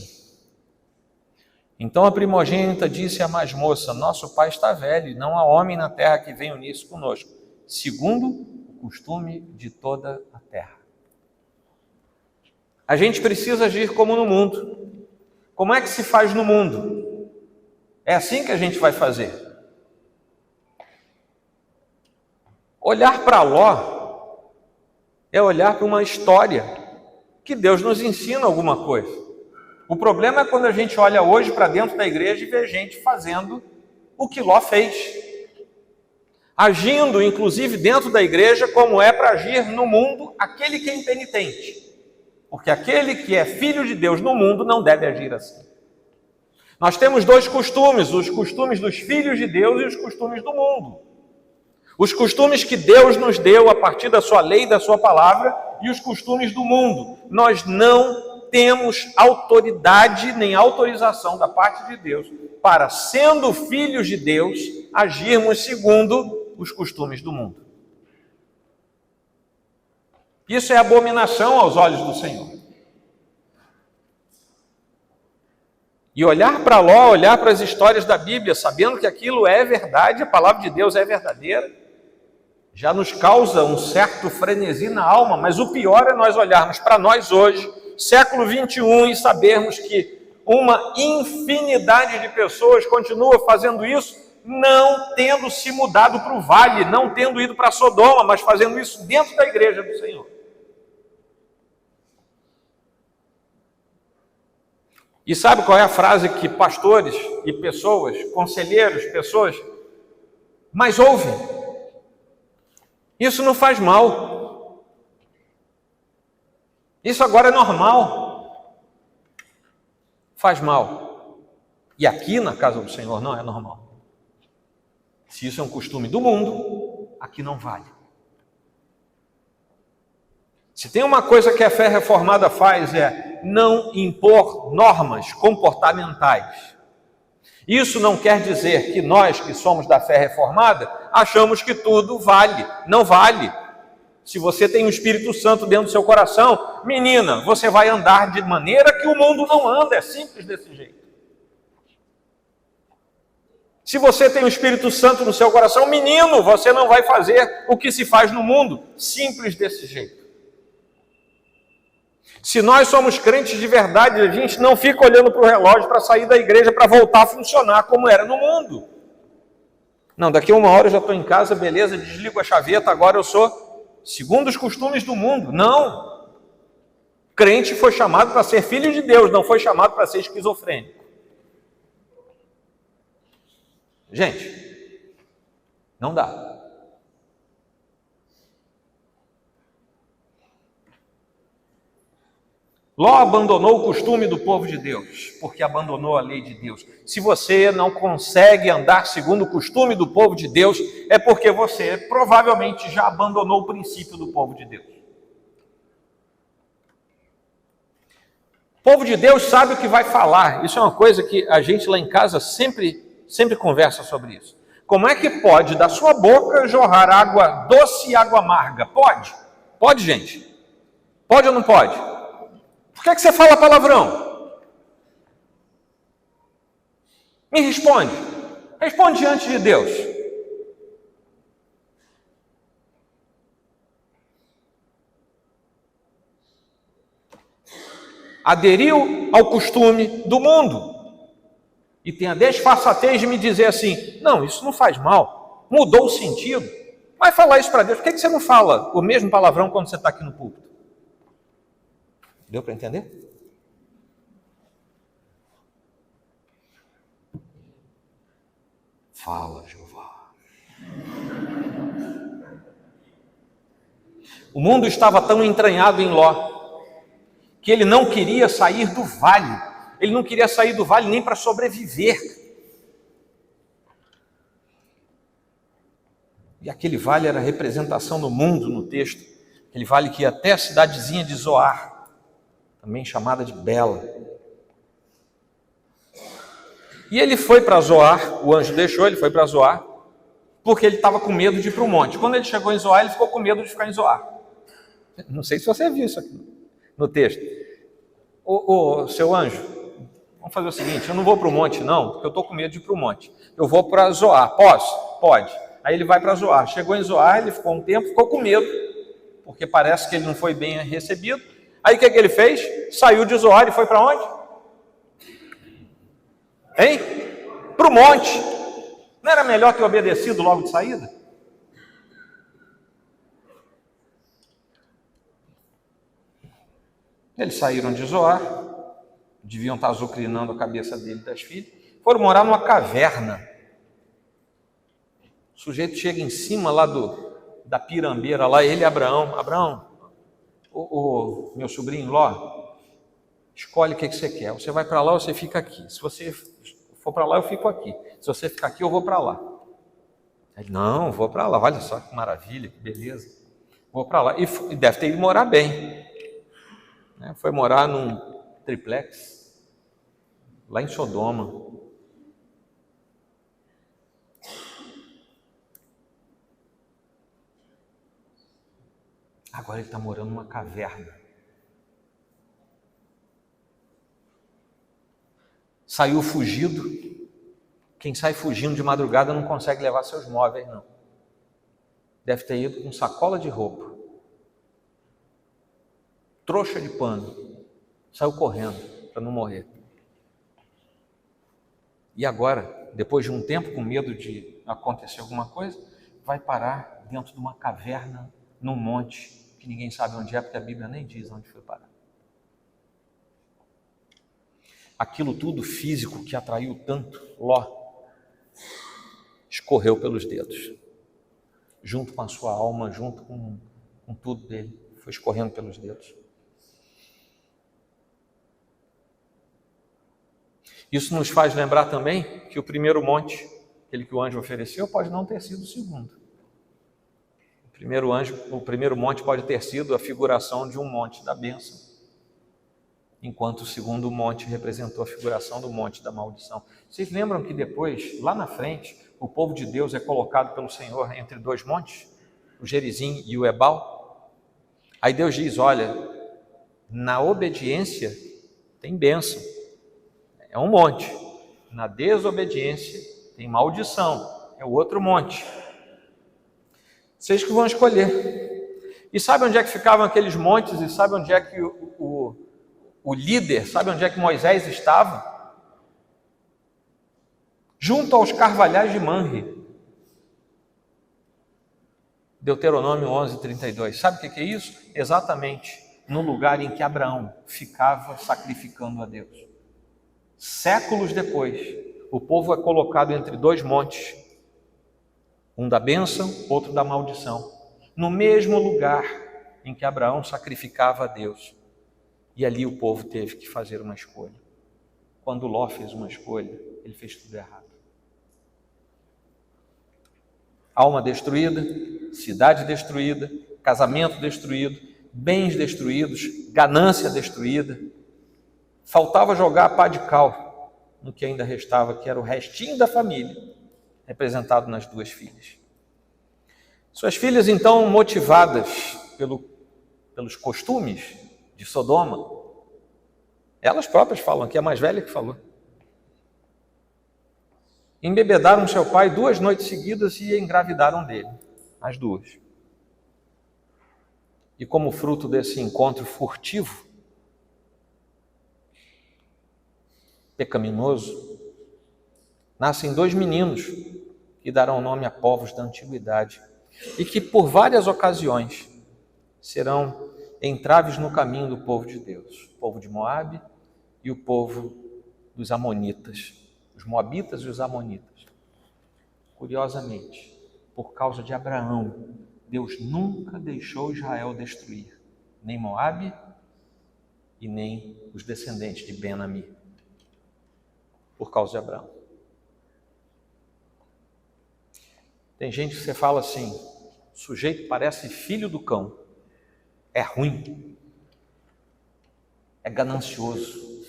Então a primogênita disse à mais moça: Nosso pai está velho, e não há homem na terra que venha unir-se conosco, segundo o costume de toda a terra. A gente precisa agir como no mundo. Como é que se faz no mundo? É assim que a gente vai fazer. Olhar para Ló é olhar para uma história que Deus nos ensina alguma coisa. O problema é quando a gente olha hoje para dentro da igreja e vê gente fazendo o que Ló fez. Agindo, inclusive, dentro da igreja, como é para agir no mundo aquele que é impenitente. Porque aquele que é filho de Deus no mundo não deve agir assim. Nós temos dois costumes, os costumes dos filhos de Deus e os costumes do mundo. Os costumes que Deus nos deu a partir da sua lei e da sua palavra e os costumes do mundo. Nós não temos autoridade nem autorização da parte de Deus para, sendo filhos de Deus, agirmos segundo os costumes do mundo. Isso é abominação aos olhos do Senhor. E olhar para Ló, olhar para as histórias da Bíblia, sabendo que aquilo é verdade, a palavra de Deus é verdadeira, já nos causa um certo frenesi na alma, mas o pior é nós olharmos para nós hoje, século 21, e sabermos que uma infinidade de pessoas continua fazendo isso, não tendo se mudado para o vale, não tendo ido para Sodoma, mas fazendo isso dentro da igreja do Senhor. E sabe qual é a frase que pastores e pessoas, conselheiros, pessoas mais ouvem? Isso não faz mal. Isso agora é normal. Faz mal. E aqui na casa do Senhor não é normal. Se isso é um costume do mundo, aqui não vale. Se tem uma coisa que a fé reformada faz é não impor normas comportamentais. Isso não quer dizer que nós que somos da fé reformada achamos que tudo vale. Não vale. Se você tem o Espírito Santo dentro do seu coração, menina, você vai andar de maneira que o mundo não anda. É simples desse jeito. Se você tem o Espírito Santo no seu coração, menino, você não vai fazer o que se faz no mundo. Simples desse jeito. Se nós somos crentes de verdade, a gente não fica olhando para o relógio para sair da igreja para voltar a funcionar como era no mundo. Não, daqui a 1 hora eu já estou em casa, beleza, desligo a chaveta, agora eu sou segundo os costumes do mundo. Não. Crente foi chamado para ser filho de Deus, não foi chamado para ser esquizofrênico. Gente, não dá. Ló abandonou o costume do povo de Deus, porque abandonou a lei de Deus. Se você não consegue andar segundo o costume do povo de Deus, é porque você provavelmente já abandonou o princípio do povo de Deus. O povo de Deus sabe o que vai falar. Isso é uma coisa que a gente lá em casa sempre conversa sobre isso. Como é que pode da sua boca jorrar água doce e água amarga? Pode? Pode, gente? Pode ou não pode? Por que você fala palavrão? Me responde. Responde diante de Deus. Aderiu ao costume do mundo. E tem a desfaçatez de me dizer assim, não, isso não faz mal. Mudou o sentido. Vai falar isso para Deus. Por que você não fala o mesmo palavrão quando você está aqui no púlpito? Deu para entender? Fala, Jeová. O mundo estava tão entranhado em Ló que ele não queria sair do vale. Ele não queria sair do vale nem para sobreviver. E aquele vale era a representação do mundo no texto. Aquele vale que ia até a cidadezinha de Zoar, também chamada de Bela. E ele foi para Zoar, o anjo deixou, ele foi para Zoar, porque ele estava com medo de ir para o monte. Quando ele chegou em Zoar, ele ficou com medo de ficar em Zoar. Não sei se você viu isso aqui no texto. Seu anjo, vamos fazer o seguinte, eu não vou para o monte não, porque eu estou com medo de ir para o monte. Eu vou para Zoar, posso? Pode. Aí ele vai para Zoar. Chegou em Zoar, ele ficou um tempo, ficou com medo, porque parece que ele não foi bem recebido. Aí o que ele fez? Saiu de Zoar e foi para onde? Hein? Para o monte. Não era melhor ter obedecido logo de saída? Eles saíram de Zoar, deviam estar azucrinando a cabeça dele e das filhas, foram morar numa caverna. O sujeito chega em cima lá da pirambeira, lá ele e Abraão, o meu sobrinho Ló, escolhe o que você quer. Você vai para lá ou você fica aqui? Se você for para lá, eu fico aqui. Se você ficar aqui, eu vou para lá. Ele, não, vou para lá. Olha só que maravilha, que beleza. Vou para lá. E deve ter ido morar bem. Foi morar num triplex, lá em Sodoma. Agora ele está morando numa caverna. Saiu fugido. Quem sai fugindo de madrugada não consegue levar seus móveis, não. Deve ter ido com sacola de roupa, trouxa de pano. Saiu correndo para não morrer. E agora, depois de um tempo com medo de acontecer alguma coisa, vai parar dentro de uma caverna, num monte, que ninguém sabe onde é, porque a Bíblia nem diz onde foi parar. Aquilo tudo físico que atraiu tanto Ló, escorreu pelos dedos, junto com a sua alma, junto com tudo dele, foi escorrendo pelos dedos. Isso nos faz lembrar também que o primeiro monte, aquele que o anjo ofereceu, pode não ter sido o segundo. O primeiro monte pode ter sido a figuração de um monte da bênção, enquanto o segundo monte representou a figuração do monte da maldição. Vocês lembram que depois, lá na frente, o povo de Deus é colocado pelo Senhor entre dois montes, o Gerizim e o Ebal? Aí Deus diz, olha, na obediência tem bênção, é um monte. Na desobediência tem maldição, é o outro monte. Vocês que vão escolher. E sabe onde é que ficavam aqueles montes? E sabe onde é que o líder, sabe onde é que Moisés estava? Junto aos carvalhais de Manre. Deuteronômio 11:32. Sabe o que é isso? Exatamente no lugar em que Abraão ficava sacrificando a Deus. Séculos depois, o povo é colocado entre dois montes, um da bênção, outro da maldição, no mesmo lugar em que Abraão sacrificava a Deus. E ali o povo teve que fazer uma escolha. Quando Ló fez uma escolha, ele fez tudo errado. Alma destruída, cidade destruída, casamento destruído, bens destruídos, ganância destruída. Faltava jogar a pá de cal no que ainda restava, que era o restinho da família, representado nas duas filhas. Suas filhas, então, motivadas pelos costumes de Sodoma, elas próprias falam, aqui a mais velha que falou, embebedaram seu pai 2 noites seguidas e engravidaram dele, as duas. E como fruto desse encontro furtivo, pecaminoso, nascem 2 meninos que darão nome a povos da antiguidade e que por várias ocasiões serão entraves no caminho do povo de Deus, o povo de Moabe e o povo dos Amonitas, os Moabitas e os Amonitas. Curiosamente, por causa de Abraão, Deus nunca deixou Israel destruir, nem Moabe e nem os descendentes de Ben-Ami, por causa de Abraão. Tem gente que você fala assim, o sujeito parece filho do cão, é ruim, é ganancioso,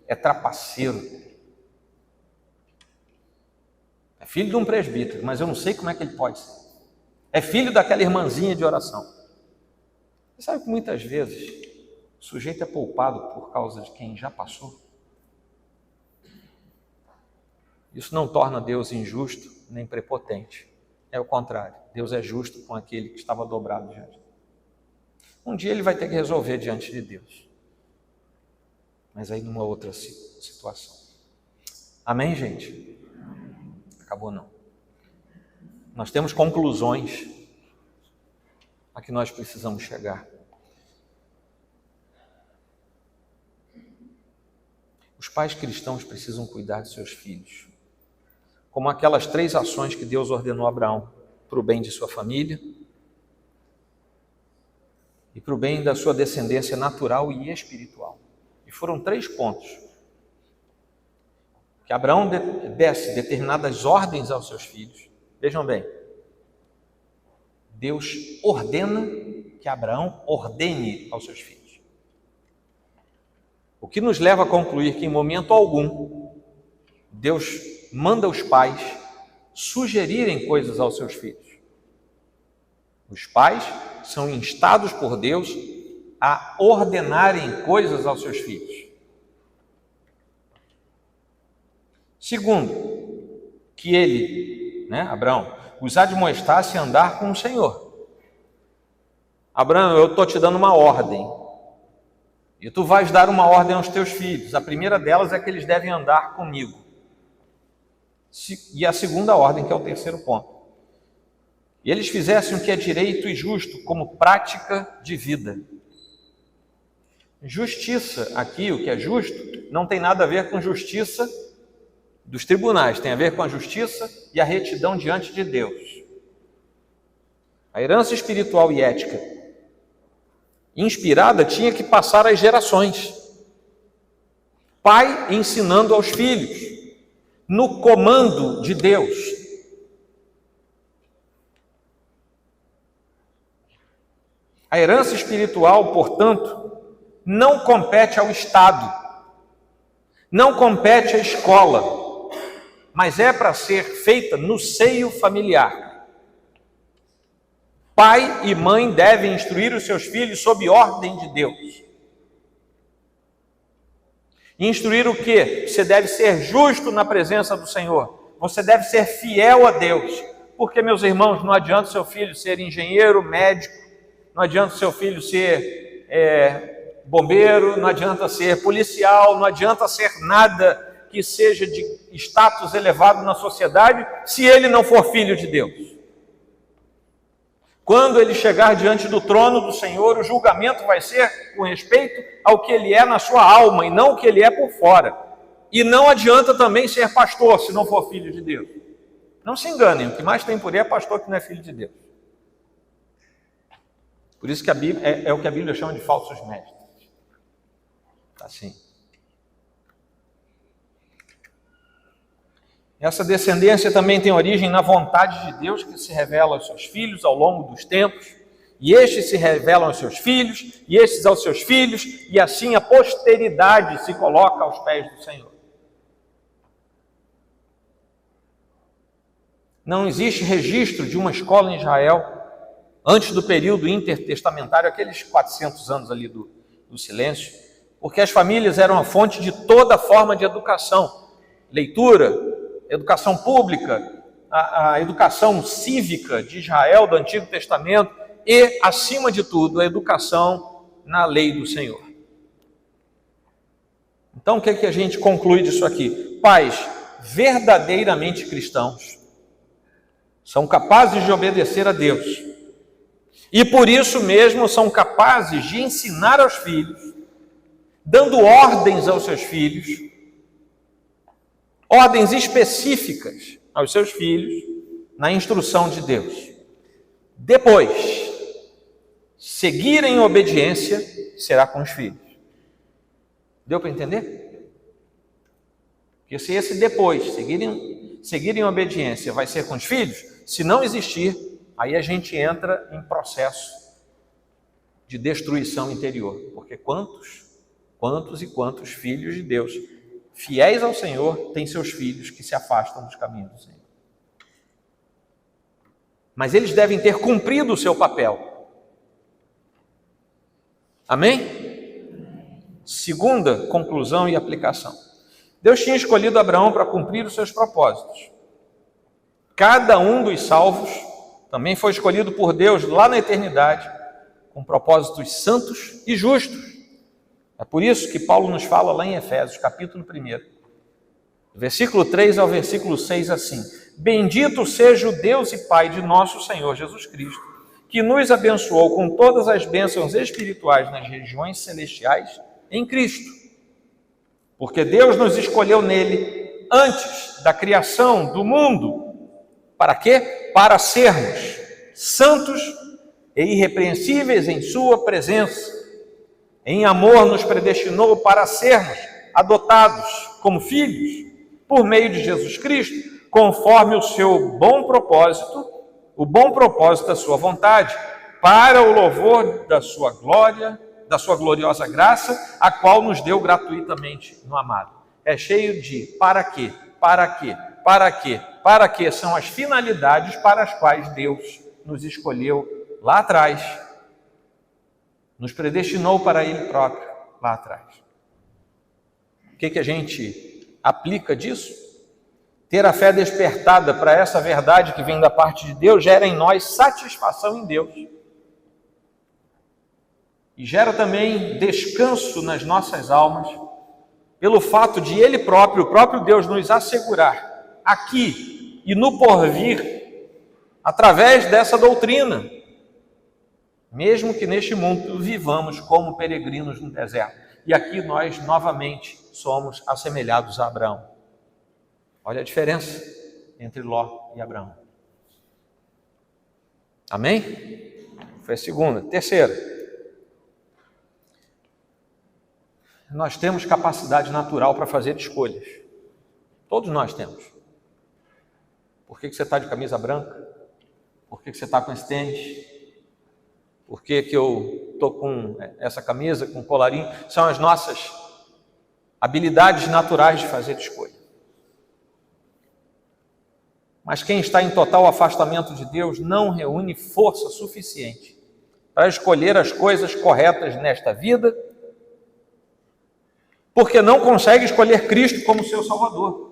é trapaceiro, é filho de um presbítero, mas eu não sei como é que ele pode ser. É filho daquela irmãzinha de oração. Você sabe que muitas vezes o sujeito é poupado por causa de quem já passou? Isso não torna Deus injusto nem prepotente. É o contrário. Deus é justo com aquele que estava dobrado diante dele. Um dia ele vai ter que resolver diante de Deus. Mas aí numa outra situação. Amém, gente? Acabou não. Nós temos conclusões a que nós precisamos chegar. Os pais cristãos precisam cuidar de seus filhos, como aquelas 3 ações que Deus ordenou a Abraão, para o bem de sua família e para o bem da sua descendência natural e espiritual. E foram 3 pontos. Que Abraão desse determinadas ordens aos seus filhos. Vejam bem, Deus ordena que Abraão ordene aos seus filhos. O que nos leva a concluir que em momento algum, Deus manda os pais sugerirem coisas aos seus filhos. Os pais são instados por Deus a ordenarem coisas aos seus filhos. Segundo, que ele, Abraão, os admoestasse a andar com o Senhor. Abraão, eu estou te dando uma ordem. E tu vais dar uma ordem aos teus filhos. A primeira delas é que eles devem andar comigo. E a segunda ordem, que é o terceiro ponto. E eles fizessem o que é direito e justo como prática de vida. Justiça, aqui, o que é justo, não tem nada a ver com justiça dos tribunais, tem a ver com a justiça e a retidão diante de Deus. A herança espiritual e ética inspirada tinha que passar às gerações. Pai ensinando aos filhos, no comando de Deus. A herança espiritual, portanto, não compete ao Estado, não compete à escola, mas é para ser feita no seio familiar. Pai e mãe devem instruir os seus filhos sob ordem de Deus. Instruir o quê? Você deve ser justo na presença do Senhor. Você deve ser fiel a Deus. Porque, meus irmãos, não adianta o seu filho ser engenheiro, médico, não adianta o seu filho ser bombeiro, não adianta ser policial, não adianta ser nada que seja de status elevado na sociedade, se ele não for filho de Deus. Quando ele chegar diante do trono do Senhor, o julgamento vai ser com respeito ao que ele é na sua alma e não o que ele é por fora. E não adianta também ser pastor se não for filho de Deus. Não se enganem, o que mais tem por aí é pastor que não é filho de Deus. Por isso que a Bíblia, é o que a Bíblia chama de falsos mestres. Assim. Essa descendência também tem origem na vontade de Deus que se revela aos seus filhos ao longo dos tempos, e estes se revelam aos seus filhos, e estes aos seus filhos, e assim a posteridade se coloca aos pés do Senhor. Não existe registro de uma escola em Israel antes do período intertestamentário, aqueles 400 anos ali do silêncio, porque as famílias eram a fonte de toda forma de educação, leitura, educação pública, a educação cívica de Israel do Antigo Testamento e, acima de tudo, a educação na lei do Senhor. Então, o que é que a gente conclui disso aqui? Pais verdadeiramente cristãos são capazes de obedecer a Deus e, por isso mesmo, são capazes de ensinar aos filhos, dando ordens aos seus filhos, ordens específicas aos seus filhos, na instrução de Deus. Depois, seguir em obediência será com os filhos. Deu para entender? Porque se esse depois, seguir em obediência, vai ser com os filhos, se não existir, aí a gente entra em processo de destruição interior. Porque quantos e quantos filhos de Deus, fiéis ao Senhor, têm seus filhos que se afastam dos caminhos do Senhor. Mas eles devem ter cumprido o seu papel. Amém? Segunda conclusão e aplicação. Deus tinha escolhido Abraão para cumprir os seus propósitos. Cada um dos salvos também foi escolhido por Deus lá na eternidade, com propósitos santos e justos. É por isso que Paulo nos fala lá em Efésios, capítulo 1, versículo 3 ao versículo 6, assim: Bendito seja o Deus e Pai de nosso Senhor Jesus Cristo, que nos abençoou com todas as bênçãos espirituais nas regiões celestiais em Cristo. Porque Deus nos escolheu nele antes da criação do mundo. Para quê? Para sermos santos e irrepreensíveis em sua presença. Em amor nos predestinou para sermos adotados como filhos por meio de Jesus Cristo, conforme o seu bom propósito, o bom propósito da sua vontade, para o louvor da sua glória, da sua gloriosa graça, a qual nos deu gratuitamente no amado. É cheio de para quê, para quê, para quê, para quê, são as finalidades para as quais Deus nos escolheu lá atrás, nos predestinou para Ele próprio lá atrás. O que a gente aplica disso? Ter a fé despertada para essa verdade que vem da parte de Deus gera em nós satisfação em Deus. E gera também descanso nas nossas almas, pelo fato de Ele próprio, o próprio Deus, nos assegurar aqui e no porvir, através dessa doutrina, mesmo que neste mundo vivamos como peregrinos no deserto. E aqui nós novamente somos assemelhados a Abraão. Olha a diferença entre Ló e Abraão. Amém? Foi a segunda. Terceira, nós temos capacidade natural para fazer escolhas. Todos nós temos. Por que você está de camisa branca? Por que você está com esse tênis? Por que eu estou com essa camisa, com colarinho? São as nossas habilidades naturais de fazer escolha. Mas quem está em total afastamento de Deus não reúne força suficiente para escolher as coisas corretas nesta vida, porque não consegue escolher Cristo como seu Salvador.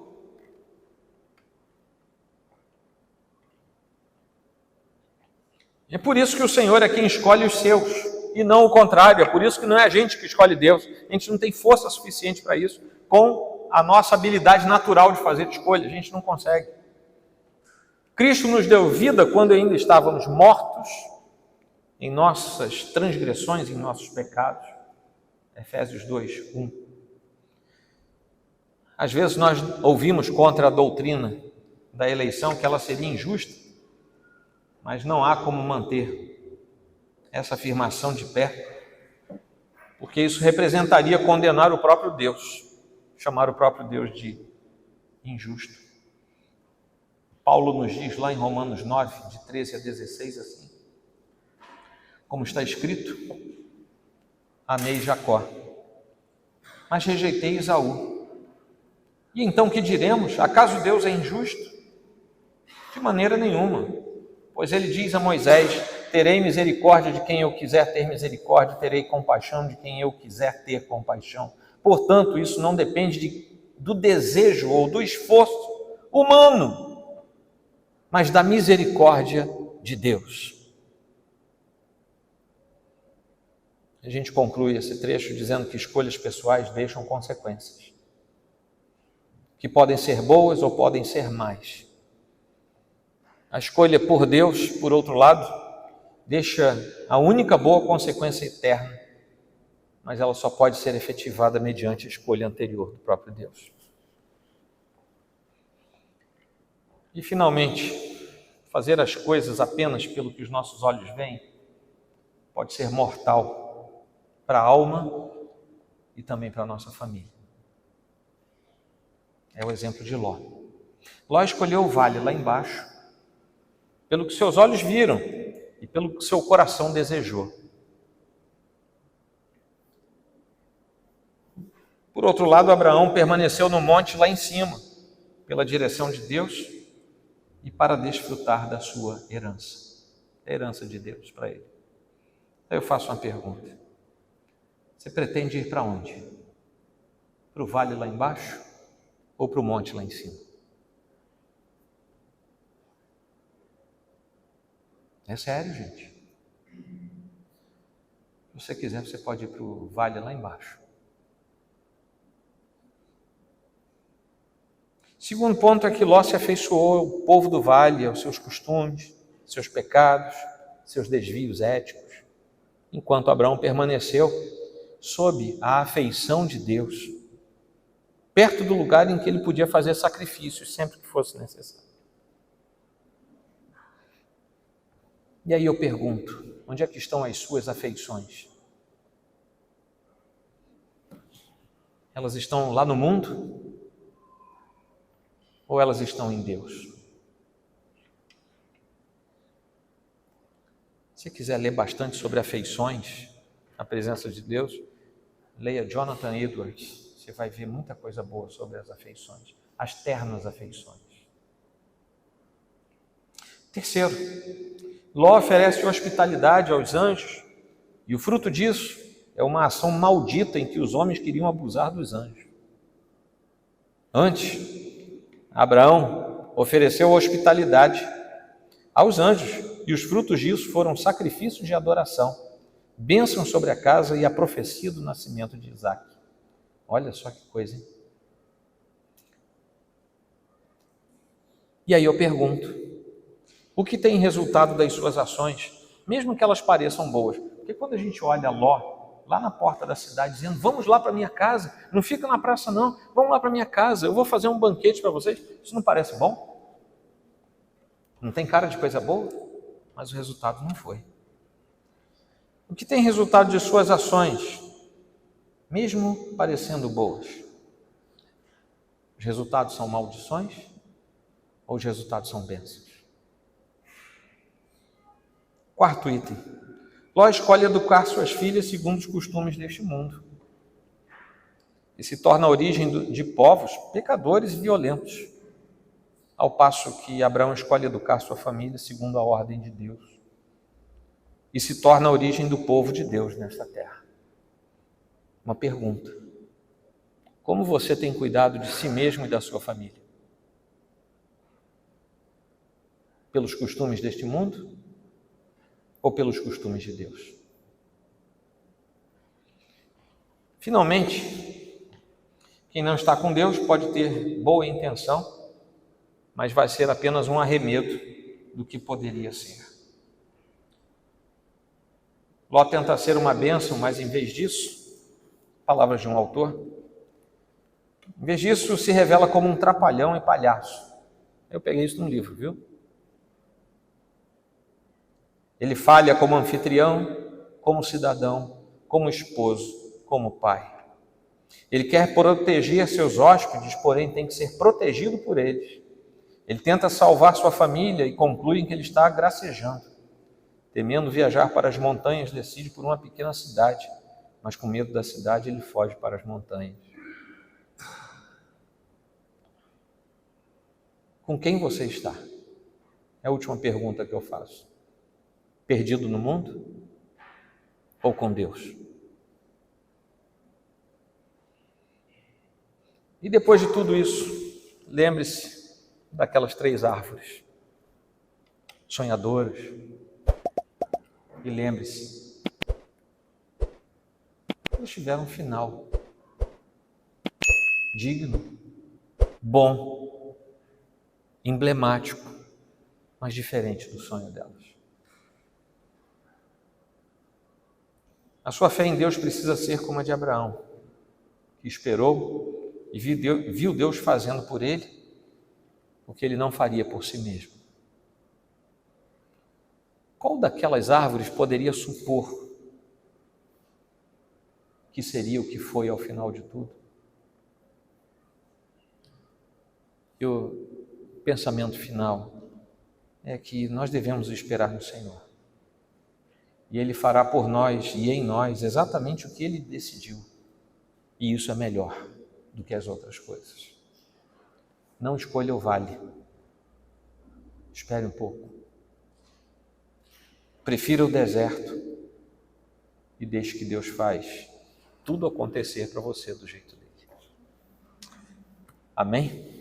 É por isso que o Senhor é quem escolhe os seus, e não o contrário. É por isso que não é a gente que escolhe Deus. A gente não tem força suficiente para isso, com a nossa habilidade natural de fazer escolha. A gente não consegue. Cristo nos deu vida quando ainda estávamos mortos em nossas transgressões, em nossos pecados. Efésios 2, 1. Às vezes nós ouvimos contra a doutrina da eleição que ela seria injusta, mas não há como manter essa afirmação de pé, porque isso representaria condenar o próprio Deus, chamar o próprio Deus de injusto. Paulo nos diz lá em Romanos 9, de 13 a 16, assim: como está escrito, amei Jacó, mas rejeitei Esaú. E então que diremos? Acaso Deus é injusto? De maneira nenhuma, pois ele diz a Moisés: terei misericórdia de quem eu quiser ter misericórdia, terei compaixão de quem eu quiser ter compaixão. Portanto, isso não depende do desejo ou do esforço humano, mas da misericórdia de Deus. A gente conclui esse trecho dizendo que escolhas pessoais deixam consequências, que podem ser boas ou podem ser más. A escolha por Deus, por outro lado, deixa a única boa consequência eterna, mas ela só pode ser efetivada mediante a escolha anterior do próprio Deus. E, finalmente, fazer as coisas apenas pelo que os nossos olhos veem pode ser mortal para a alma e também para a nossa família. É o exemplo de Ló. Ló escolheu o vale lá embaixo, pelo que seus olhos viram e pelo que seu coração desejou. Por outro lado, Abraão permaneceu no monte lá em cima, pela direção de Deus e para desfrutar da sua herança, a herança de Deus para ele. Aí eu faço uma pergunta: você pretende ir para onde? Para o vale lá embaixo ou para o monte lá em cima? É sério, gente. Se você quiser, você pode ir para o vale lá embaixo. Segundo ponto é que Ló se afeiçoou ao povo do vale, aos seus costumes, seus pecados, seus desvios éticos, enquanto Abraão permaneceu sob a afeição de Deus, perto do lugar em que ele podia fazer sacrifícios sempre que fosse necessário. E aí eu pergunto, onde é que estão as suas afeições? Elas estão lá no mundo? Ou elas estão em Deus? Se quiser ler bastante sobre afeições, a presença de Deus, leia Jonathan Edwards. Você vai ver muita coisa boa sobre as afeições, as ternas afeições. Terceiro, Ló oferece hospitalidade aos anjos, e o fruto disso é uma ação maldita em que os homens queriam abusar dos anjos. Antes, Abraão ofereceu hospitalidade aos anjos, e os frutos disso foram sacrifícios de adoração, bênção sobre a casa e a profecia do nascimento de Isaque. Olha só que coisa, hein? E aí eu pergunto, o que tem resultado das suas ações, mesmo que elas pareçam boas? Porque quando a gente olha Ló, lá na porta da cidade, dizendo: vamos lá para minha casa, não fica na praça não, vamos lá para minha casa, eu vou fazer um banquete para vocês. Isso não parece bom? Não tem cara de coisa boa? Mas o resultado não foi. O que tem resultado de suas ações, mesmo parecendo boas? Os resultados são maldições ou os resultados são bênçãos? Quarto item. Ló escolhe educar suas filhas segundo os costumes deste mundo e se torna a origem de povos pecadores e violentos, ao passo que Abraão escolhe educar sua família segundo a ordem de Deus e se torna a origem do povo de Deus nesta terra. Uma pergunta: como você tem cuidado de si mesmo e da sua família? Pelos costumes deste mundo ou pelos costumes de Deus? Finalmente, quem não está com Deus pode ter boa intenção, mas vai ser apenas um arremedo do que poderia ser. Ló tenta ser uma bênção, mas em vez disso, palavras de um autor, em vez disso se revela como um trapalhão e palhaço. Eu peguei isso num livro, viu? Ele falha como anfitrião, como cidadão, como esposo como pai. Ele quer proteger seus hóspedes, porém tem que ser protegido por eles. Ele tenta salvar sua família e conclui que ele está gracejando. Temendo viajar para as montanhas, decide por uma pequena cidade, mas com medo da cidade ele foge para as montanhas. Com quem você está? É a última pergunta que eu faço. Perdido no mundo ou com Deus? E depois de tudo isso, lembre-se daquelas 3 árvores sonhadoras. E lembre-se, eles tiveram um final digno, bom, emblemático, mas diferente do sonho delas. A sua fé em Deus precisa ser como a de Abraão, que esperou e viu Deus fazendo por ele o que ele não faria por si mesmo. Qual daquelas árvores poderia supor que seria o que foi ao final de tudo? E o pensamento final é que nós devemos esperar no Senhor. E Ele fará por nós e em nós exatamente o que Ele decidiu. E isso é melhor do que as outras coisas. Não escolha o vale. Espere um pouco. Prefira o deserto e deixe que Deus faz tudo acontecer para você do jeito dele. Amém?